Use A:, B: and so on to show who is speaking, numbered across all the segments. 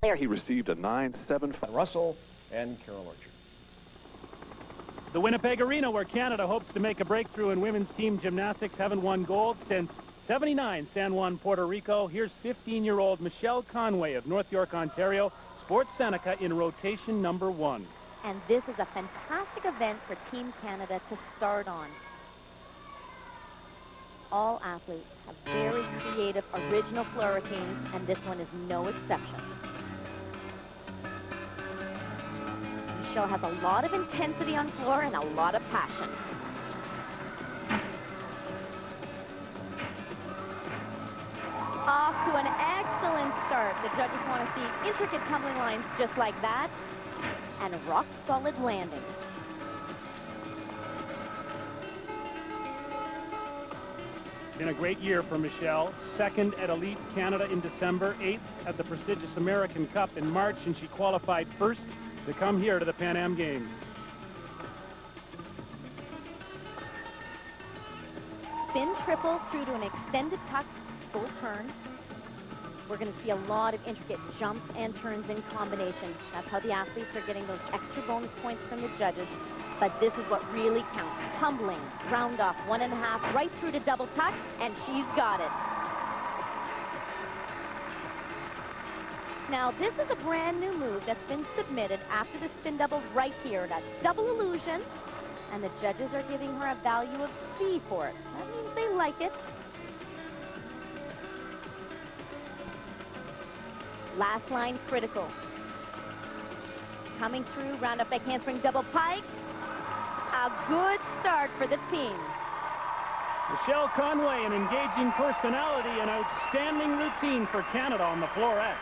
A: There he received a 9.75.
B: Russell and Carol Orchard.
C: The Winnipeg Arena, where Canada hopes to make a breakthrough in women's team gymnastics, haven't won gold since '79 San Juan, Puerto Rico. Here's 15-year-old Michelle Conway of North York, Ontario, Sports Seneca in rotation number 1.
D: And this is a fantastic event for Team Canada to start on. All athletes have very creative, original floor routines, and this one is no exception. Michelle has a lot of intensity on floor and a lot of passion. Off to an excellent start. The judges want to see intricate tumbling lines just like that and rock-solid landing.
C: Been a great year for Michelle. 2nd at Elite Canada in December, 8th at the prestigious American Cup in March, and she qualified 1st to come here to the Pan Am Games.
D: Spin triple through to an extended tuck, full turn. We're going to see a lot of intricate jumps and turns in combination. That's how the athletes are getting those extra bonus points from the judges. But this is what really counts. Tumbling, round off, 1.5, right through to double tuck, and she's got it. Now, this is a brand new move that's been submitted after the spin double right here. That's double illusion, and the judges are giving her a value of C for it. That means they like it. Last line critical. Coming through, round up back handspring double pike. A good start for the team.
C: Michelle Conway, an engaging personality, an outstanding routine for Canada on the floor X.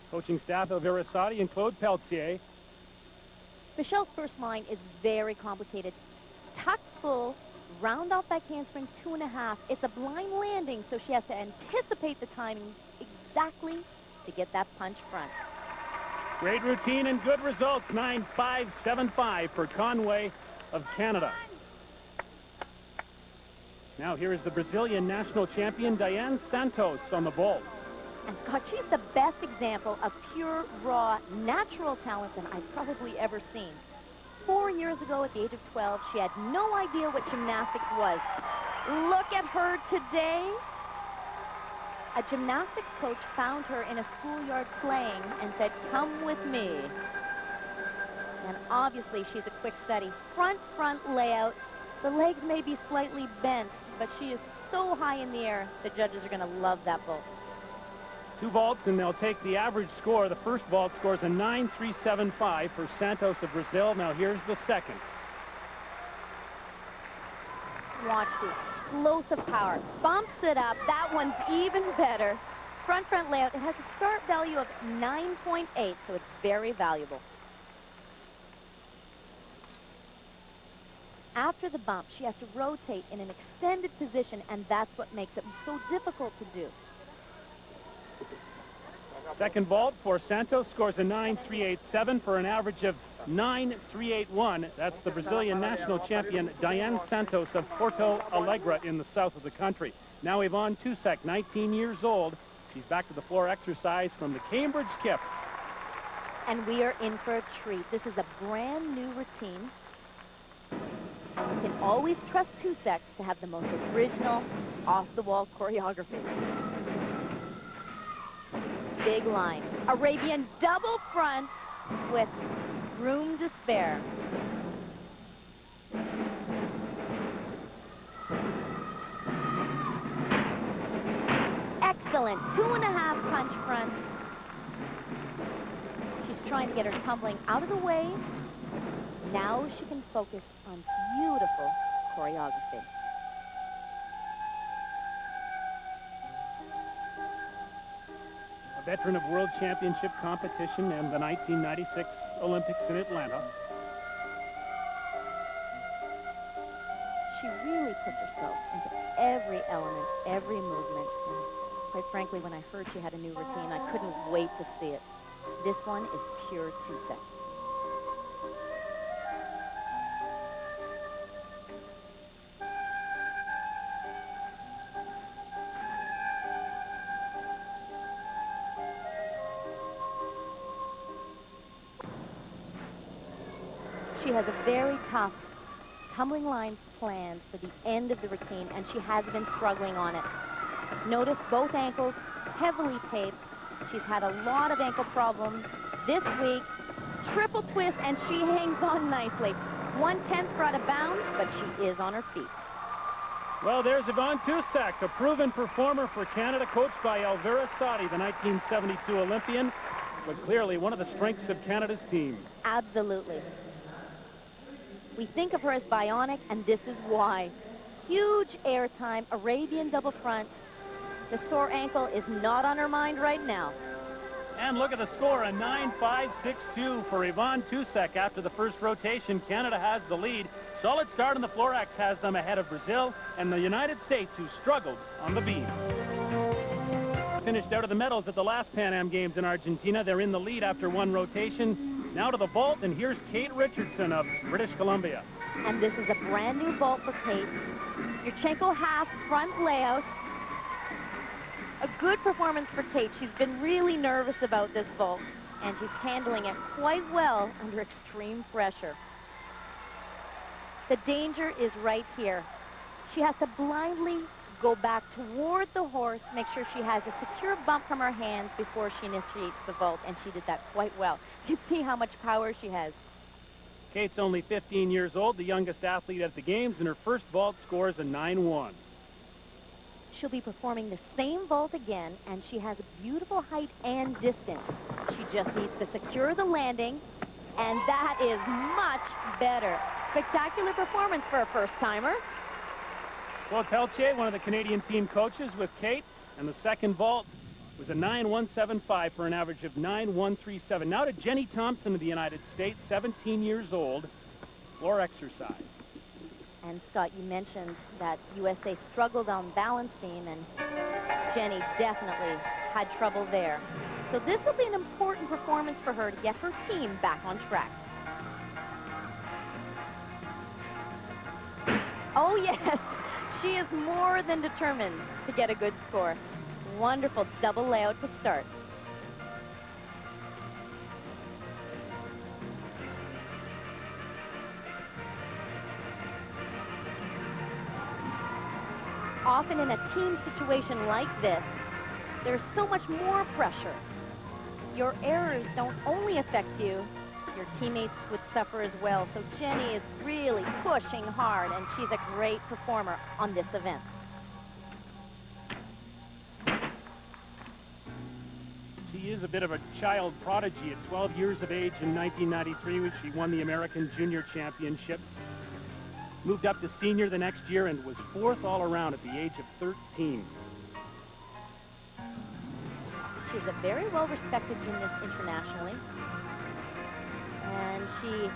C: Coaching staff of Irasati and Claude Pelletier.
D: Michelle's first line is very complicated. Tuck full, round off back handspring 2.5. It's a blind landing, so she has to anticipate the timing exactly to get that punch front.
C: Great routine and good results. 9.575 for Conway of Canada. Now here is the Brazilian national champion Diane Santos on the vault.
D: And God, she's the best example of pure, raw, natural talent that I've probably ever seen. 4 years ago, at the age of 12, she had no idea what gymnastics was. Look at her today. A gymnastics coach found her in a schoolyard playing and said, "Come with me." And obviously, she's a quick study. Front layout. The legs may be slightly bent, but she is so high in the air, the judges are going to love that vault.
C: 2 vaults, and they'll take the average score. The first vault scores a 9.375 for Santos of Brazil. Now here's the second.
D: Watch the explosive power. Bumps it up. That one's even better. Front layout. It has a start value of 9.8, so it's very valuable. After the bump, she has to rotate in an extended position, and that's what makes it so difficult to do.
C: Second vault for Santos scores a 9.387 for an average of 9.381. That's the Brillian national champion Diane Santos of Porto Alegre in the south of the country. Now Yvonne Tusek, 19 years old. She's back to the floor exercise from the Cambridge Kip.
D: And we are in for a treat. This is a brand new routine. And you can always trust Tusek to have the most original, off-the-wall choreography. Big line. Arabian double front with room to spare. Excellent. 2.5 punch front. She's trying to get her tumbling out of the way. Now she can focus on beautiful choreography.
C: A veteran of World Championship competition and the 1996 Olympics in Atlanta.
D: She really puts herself into every element, every movement. And quite frankly, when I heard she had a new routine, I couldn't wait to see it. This one is pure Tusek. She has a very tough tumbling line planned for the end of the routine, and she has been struggling on it. Notice both ankles heavily taped. She's had a lot of ankle problems this week. Triple twist, and she hangs on nicely. 1/10 for out of bounds, but she is on her feet.
C: Well, there's Yvonne Tusak, a proven performer for Canada, coached by Elvira Sadi, the 1972 Olympian, but clearly one of the strengths of Canada's team.
D: Absolutely. We think of her as bionic, and this is why. Huge airtime, Arabian double front. The sore ankle is not on her mind right now.
C: And look at the score, a 9-5-6-2 for Yvonne Tusak after the first rotation. Canada has the lead. Solid start on the floor. X has them ahead of Brazil and the United States, who struggled on the beam. Finished out of the medals at the last Pan Am Games in Argentina. They're in the lead after one rotation. Now to the vault, and here's Kate Richardson of British Columbia.
D: And this is a brand new vault for Kate. Yurchenko half front layout. A good performance for Kate. She's been really nervous about this vault, and she's handling it quite well under extreme pressure. The danger is right here. She has to blindly go back toward the horse, make sure she has a secure bump from her hands before she initiates the vault, and she did that quite well. You see how much power she has.
C: Kate's only 15 years old, the youngest athlete at the games, and her first vault scores a 9-1.
D: She'll be performing the same vault again, and she has a beautiful height and distance. She just needs to secure the landing, and that is much better. Spectacular performance for a first-timer.
C: Claude Pelletier, one of the Canadian team coaches with Kate, and the second vault was a 9-1-7-5 for an average of 9-1-3-7. Now to Jenny Thompson of the United States, 17 years old, floor exercise.
D: And Scott, you mentioned that USA struggled on balance beam, and Jenny definitely had trouble there. So this will be an important performance for her to get her team back on track. Oh yes, she is more than determined to get a good score. Wonderful double layout to start. Often in a team situation like this, there's so much more pressure. Your errors don't only affect you, your teammates would suffer as well. So Jenny is really pushing hard, and she's a great performer on this event.
C: She is a bit of a child prodigy. At 12 years of age in 1993, when she won the American Junior Championships. Moved up to senior the next year and was fourth all around at the age of 13.
D: She's a very well-respected gymnast internationally. And she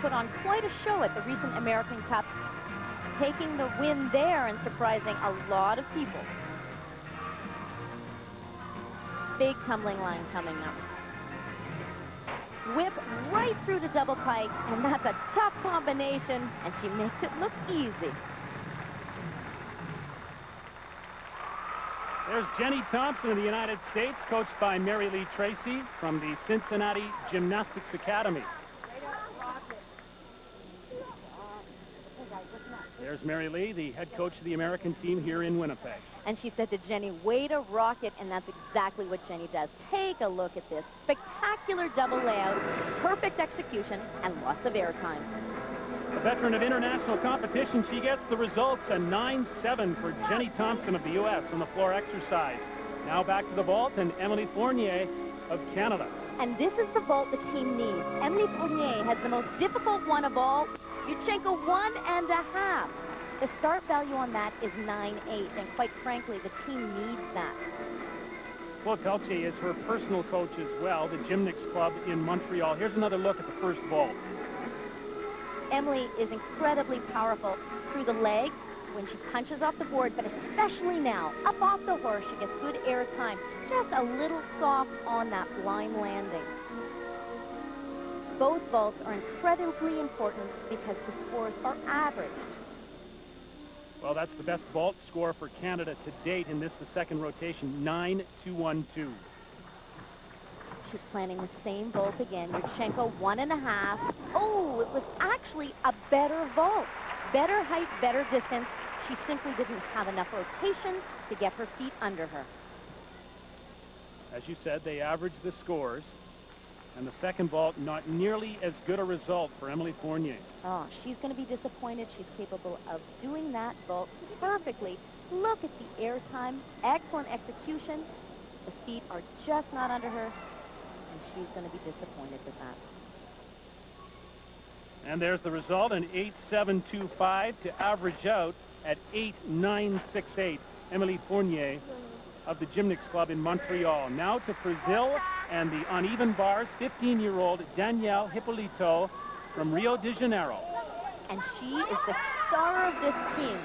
D: put on quite a show at the recent American Cup, taking the win there and surprising a lot of people. Big tumbling line coming up. Whip right through the double pike, and that's a tough combination, and she makes it look easy.
C: There's Jenny Thompson of the United States, coached by Mary Lee Tracy from the Cincinnati Gymnastics Academy. There's Mary Lee, the head coach of the American team here in Winnipeg.
D: And she said to Jenny, way to rock it, and that's exactly what Jenny does. Take a look at this. Spectacular double layout, perfect execution, and lots of airtime.
C: A veteran of international competition, she gets the results, a 9-7 for Jenny Thompson of the U.S. on the floor exercise. Now back to the vault, and Emily Fournier of Canada.
D: And this is the vault the team needs. Emily Fournier has the most difficult one of all. Yurchenko 1.5. The start value on that is 9.8, and quite frankly, the team needs that.
C: Claude Pelletier is her personal coach as well, the Gymnastics Club in Montreal. Here's another look at the first vault.
D: Emily is incredibly powerful through the legs when she punches off the board, but especially now, up off the horse, she gets good air time. Just a little soft on that blind landing. Both vaults are incredibly important because the scores are average.
C: Well, that's the best vault score for Canada to date in this, the second rotation, 9-2-1-2.
D: She's planning the same vault again. Yurchenko 1.5. Oh, it was actually a better vault. Better height, better distance. She simply didn't have enough rotation to get her feet under her.
C: As you said, they averaged the scores. And the second vault, not nearly as good a result for Emily Fournier.
D: Oh, she's going to be disappointed. She's capable of doing that vault perfectly. Look at the air time. Excellent execution. The feet are just not under her, and she's going to be disappointed with that.
C: And there's the result, an 8.725 to average out at 8.968. Emily Fournier of the Gymnastics Club in Montreal. Now to Brazil and the uneven bars, 15-year-old Danielle Hippolito from Rio de Janeiro.
D: And she is the star of this team.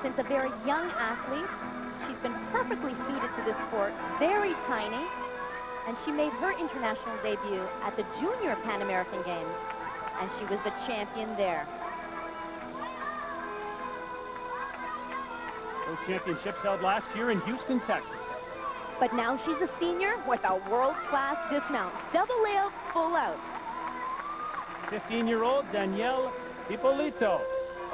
D: Since a very young athlete, she's been perfectly suited to this sport, very tiny, and she made her international debut at the Junior Pan American Games, and she was the champion there.
C: Those championships held last year in Houston, Texas.
D: But now she's a senior with a world-class dismount. Double layout, full out.
C: 15-year-old Danielle Hippolito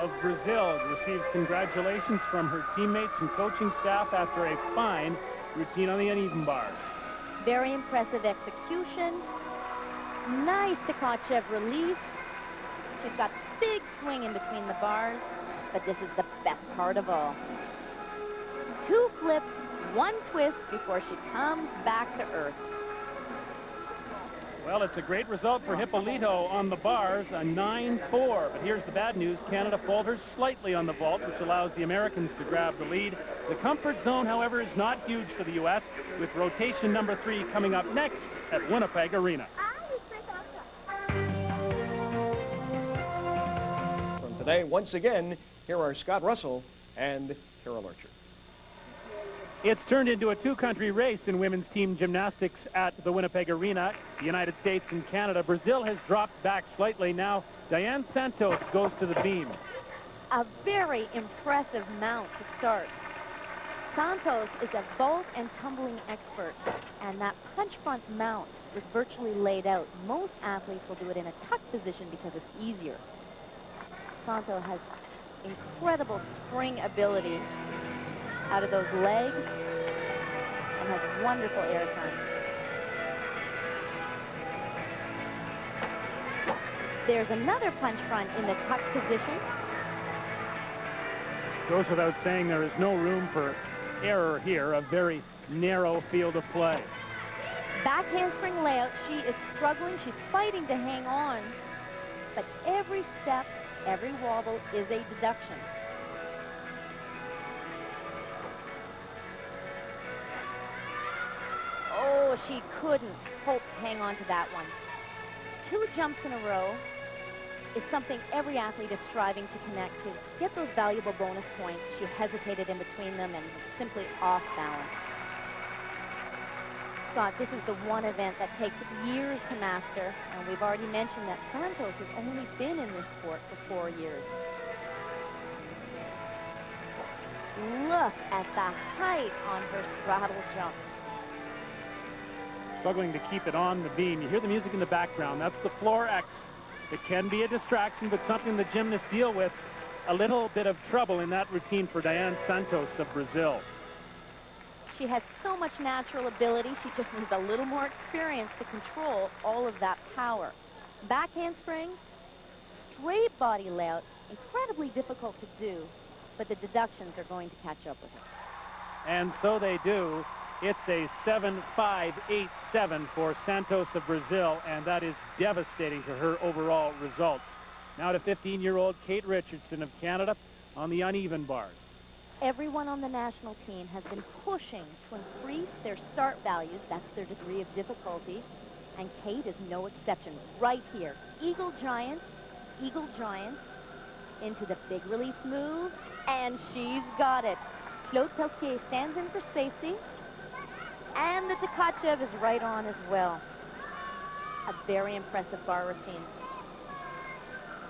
C: of Brazil receives congratulations from her teammates and coaching staff after a fine routine on the uneven bars.
D: Very impressive execution. Nice Tkachev release. She's got big swing in between the bars, but this is the best part of all. 2 flips, 1 twist before she comes back to earth.
C: Well, it's a great result for Hippolito on the bars, a 9-4. But here's the bad news. Canada falters slightly on the vault, which allows the Americans to grab the lead. The comfort zone, however, is not huge for the U.S., with rotation number 3 coming up next at Winnipeg Arena.
B: From today, once again, here are Scott Russell and Carol Archer.
C: It's turned into a 2-country race in women's team gymnastics at the Winnipeg Arena. The United States and Canada. Brazil has dropped back slightly. Now, Diane Santos goes to the beam.
D: A very impressive mount to start. Santos is a vault and tumbling expert, and that punch front mount is virtually laid out. Most athletes will do it in a tuck position because it's easier. Santos has incredible spring ability out of those legs and has wonderful air time. There's another punch front in the tuck position.
C: Goes without saying there is no room for error here, a very narrow field of play.
D: Back handspring layout, she is struggling, she's fighting to hang on, but every step, every wobble is a deduction. Oh, she couldn't hope to hang on to that one. 2 jumps in a row is something every athlete is striving to connect to. Get those valuable bonus points. She hesitated in between them and was simply off balance. Scott, this is the one event that takes years to master, and we've already mentioned that Santos has only been in this sport for 4 years. Look at the height on her straddle jump.
C: Struggling to keep it on the beam. You hear the music in the background. That's the floor X. It can be a distraction, but something the gymnasts deal with. A little bit of trouble in that routine for Diane Santos of Brazil.
D: She has so much natural ability. She just needs a little more experience to control all of that power. Back handspring, straight body layout, incredibly difficult to do, but the deductions are going to catch up with her.
C: And so they do. It's a 7.587 for Santos of Brazil, and that is devastating to her overall result. Now to 15-year-old Kate Richardson of Canada on the uneven bars.
D: Everyone on the national team has been pushing to increase their start values. That's their degree of difficulty. And Kate is no exception. Right here. Eagle Giant into the big release move. And she's got it. Claude Pelletier stands in for safety. And the Tkachev is right on as well. A very impressive bar routine.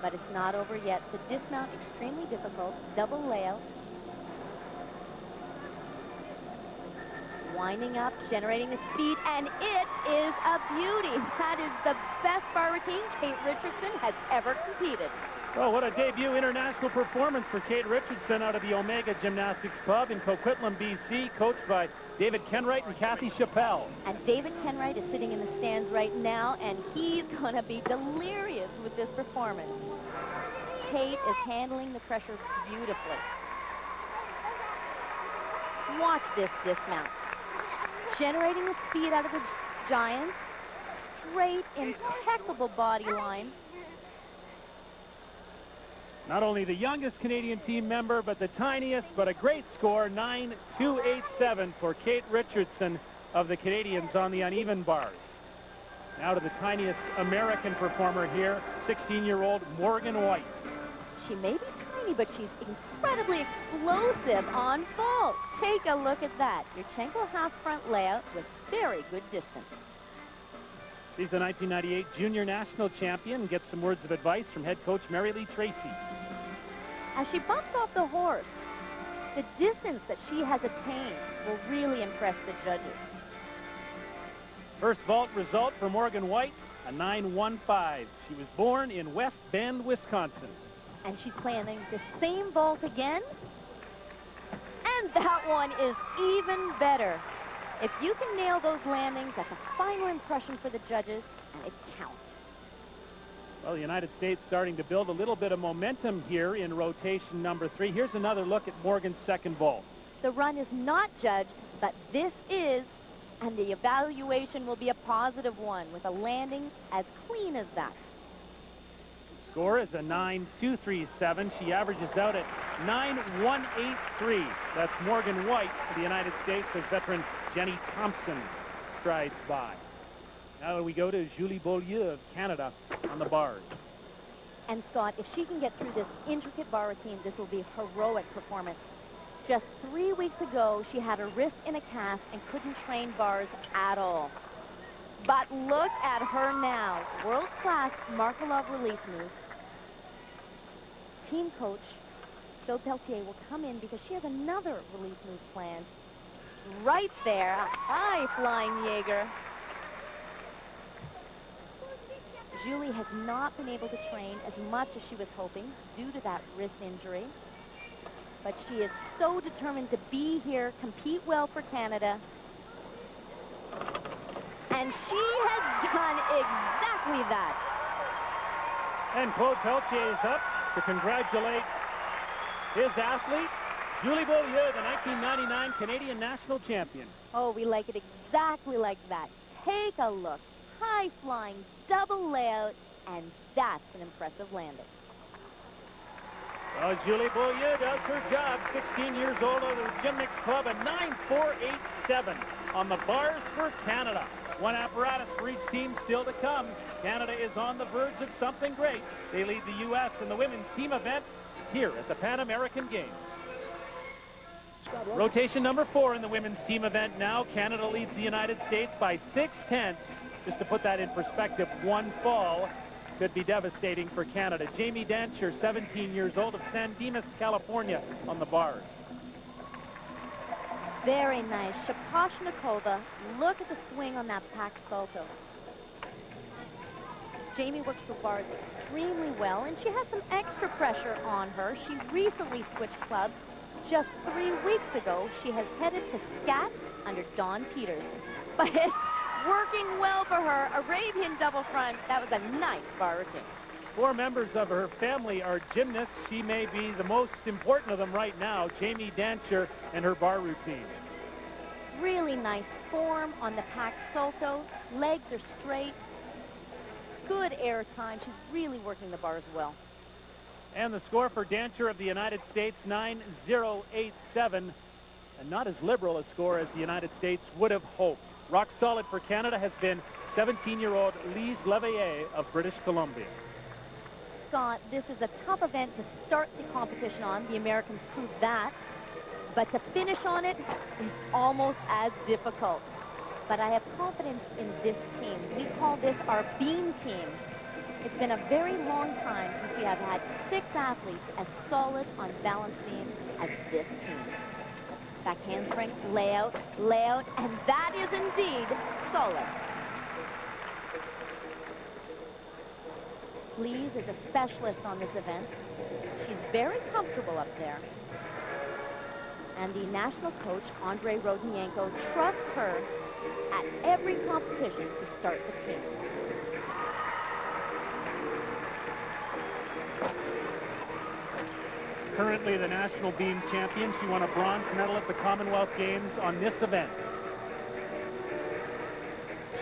D: But it's not over yet. The dismount extremely difficult. Double layout. Winding up, generating the speed, and it is a beauty. That is the best bar routine Kate Richardson has ever competed.
C: Well, what a debut international performance for Kate Richardson out of the Omega Gymnastics Club in Coquitlam, BC, coached by David Kenwright and Kathy Chappelle.
D: And David Kenwright is sitting in the stands right now, and he's going to be delirious with this performance. Kate is handling the pressure beautifully. Watch this dismount. Generating the speed out of the giant. Straight, impeccable body line.
C: Not only the youngest Canadian team member, but the tiniest, but a great score, 9.287 for Kate Richardson of the Canadians on the uneven bars. Now to the tiniest American performer here, 16-year-old Morgan White.
D: She may be tiny, but she's incredibly explosive on vault. Take a look at that. Yurchenko half front layout with very good distance.
C: She's the 1998 junior national champion. Get some words of advice from head coach Mary Lee Tracy.
D: As she bumps off the horse, the distance that she has attained will really impress the judges.
C: First vault result for Morgan White, a 9.15. She was born in West Bend, Wisconsin.
D: And she's planning the same vault again. And that one is even better. If you can nail those landings, that's a final impression for the judges, and it counts.
C: Well, the United States starting to build a little bit of momentum here in rotation number 3. Here's another look at Morgan's second vault.
D: The run is not judged, but this is, and the evaluation will be a positive one with a landing as clean as that.
C: Score is a 9.237. She averages out at 9.183. That's Morgan White for the United States as veteran Jenny Thompson strides by. Now we go to Julie Beaulieu of Canada on the bars.
D: And Scott, if she can get through this intricate bar routine, this will be a heroic performance. Just 3 weeks ago, she had her wrist in a cast and couldn't train bars at all. But look at her now. World-class Markelov release move. Team coach Joe Pelletier will come in because she has another release move planned. Right there, a high-flying Jaeger. Julie has not been able to train as much as she was hoping due to that wrist injury. But she is so determined to be here, compete well for Canada. And she has done exactly that.
C: And Claude Pelletier is up to congratulate his athlete, Julie Beaulieu, the 1999 Canadian national champion.
D: Oh, we like it exactly like that. Take a look. High-flying, double layout, and that's an impressive landing.
C: Well, Julie Beaulieu does her job. 16 years old out of the Gymnastics Club, a 9.487 on the bars for Canada. One apparatus for each team still to come. Canada is on the verge of something great. They lead the U.S. in the women's team event here at the Pan American Games. Rotation number 4 in the women's team event now. Canada leads the United States by 6/10. Just to put that in perspective, one fall could be devastating for Canada. Jamie Dancher, 17 years old, of San Dimas, California, on the bars.
D: Very nice. Shaposhnikova, look at the swing on that pack salto. Jamie works the bars extremely well, and she has some extra pressure on her. She recently switched clubs. Just 3 weeks ago, she has headed to SCAT under Don Peters. But it's working well for her. Arabian double front. That was a nice bar routine.
C: 4 members of her family are gymnasts. She may be the most important of them right now, Jamie Dancher, and her bar routine.
D: Really nice form on the pack salto. Legs are straight. Good air time. She's really working the bars well.
C: And the score for Dancher of the United States, 9.087. And not as liberal a score as the United States would have hoped. Rock solid for Canada has been 17-year-old Lise Leveillé of British Columbia.
D: Scott, this is a tough event to start the competition on. The Americans proved that. But to finish on it is almost as difficult. But I have confidence in this team. We call this our beam team. It's been a very long time since we have had 6 athletes as solid on balance beam as this team. Back handspring, layout, and that is indeed solid. Lees is a specialist on this event. She's very comfortable up there. And the national coach, Andrei Rodionenko, trusts her at every competition to start the team.
C: Currently the national beam champion. She won a bronze medal at the Commonwealth Games on this event.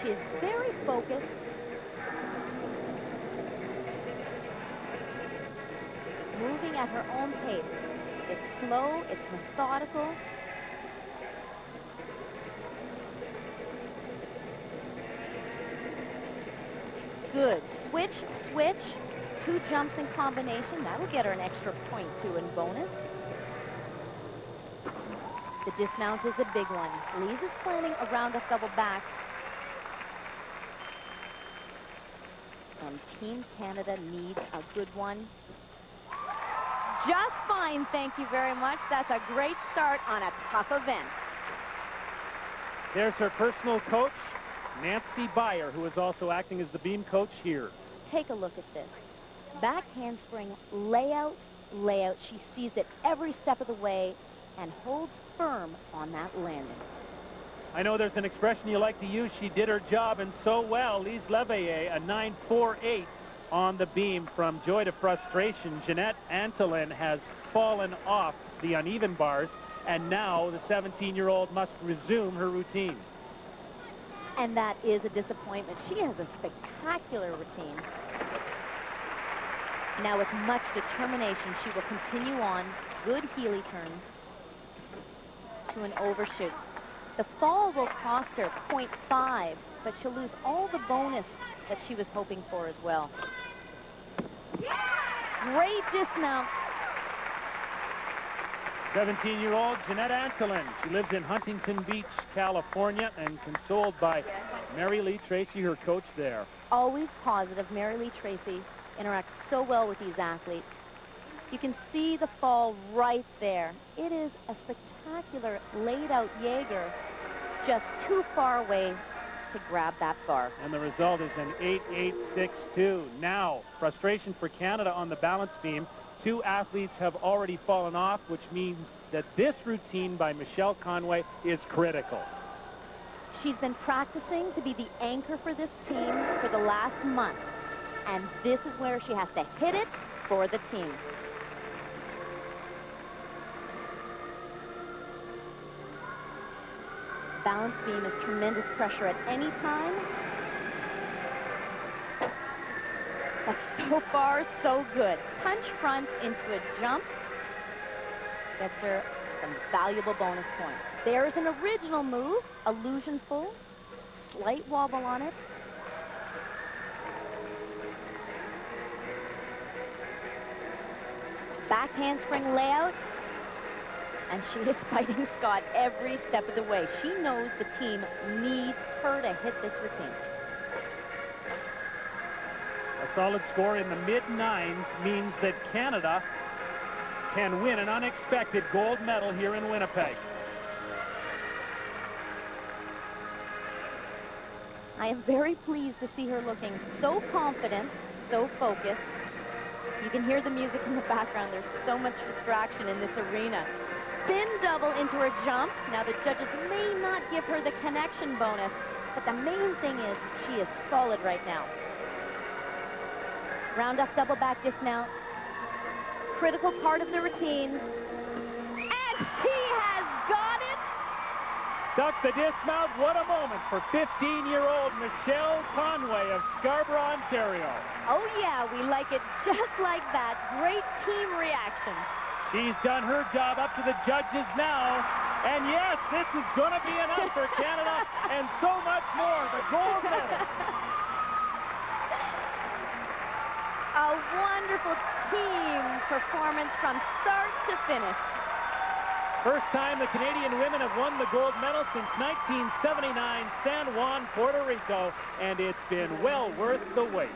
D: She is very focused. Moving at her own pace. It's slow, it's methodical. Good. Switch, switch. 2 jumps in combination. That'll get her an extra point, too, in bonus. The dismount is a big one. Lees is planning a round-up double back. And Team Canada needs a good one. Just fine, thank you very much. That's a great start on a tough event.
C: There's her personal coach, Nancy Beyer, who is also acting as the beam coach here.
D: Take a look at this. Back handspring, layout, layout. She sees it every step of the way and holds firm on that landing.
C: I know there's an expression you like to use. She did her job, and so well. Lise Leveille, a 9.48 on the beam. From joy to frustration, Jeanette Antolin has fallen off the uneven bars, and now the 17-year-old must resume her routine.
D: And that is a disappointment. She has a spectacular routine. Now with much determination, she will continue on. Good Healy turns to an overshoot. The fall will cost her 0.5, but she'll lose all the bonus that she was hoping for as well. Great dismount.
C: 17-year-old Jeanette Antolin. She lives in Huntington Beach, California, and consoled by Mary Lee Tracy, her coach there.
D: Always positive. Mary Lee Tracy interacts so well with these athletes. You can see the fall right there. It is a spectacular laid-out Jaeger, just too far away to grab that bar.
C: And the result is an 8.862. Now, frustration for Canada on the balance beam. 2 athletes have already fallen off, which means that this routine by Michelle Conway is critical.
D: She's been practicing to be the anchor for this team for the last month. And this is where she has to hit it for the team. Balance beam is tremendous pressure at any time. But so far, so good. Punch front into a jump. Gets her some valuable bonus points. There's an original move, illusion full. Slight wobble on it. Back handspring layout. And she is fighting Scott every step of the way. She knows the team needs her to hit this routine.
C: A solid score in the mid-9s means that Canada can win an unexpected gold medal here in Winnipeg.
D: I am very pleased to see her looking so confident, so focused. You can hear the music in the background. There's so much distraction in this arena. Spin double into her jump. Now the judges may not give her the connection bonus, but the main thing is she is solid right now. Round up double back dismount. Critical part of the routine. And she has got it!
C: Duck the dismount. What a moment for 15-year-old Michelle Conway of Scarborough, Ontario.
D: Oh yeah, we like it just like that. Great team reaction.
C: She's done her job up to the judges now. And yes, this is going to be enough for Canada and so much more. The gold medal.
D: A wonderful team performance from start to finish.
C: First time the Canadian women have won the gold medal since 1979, San Juan, Puerto Rico, and it's been well worth the wait.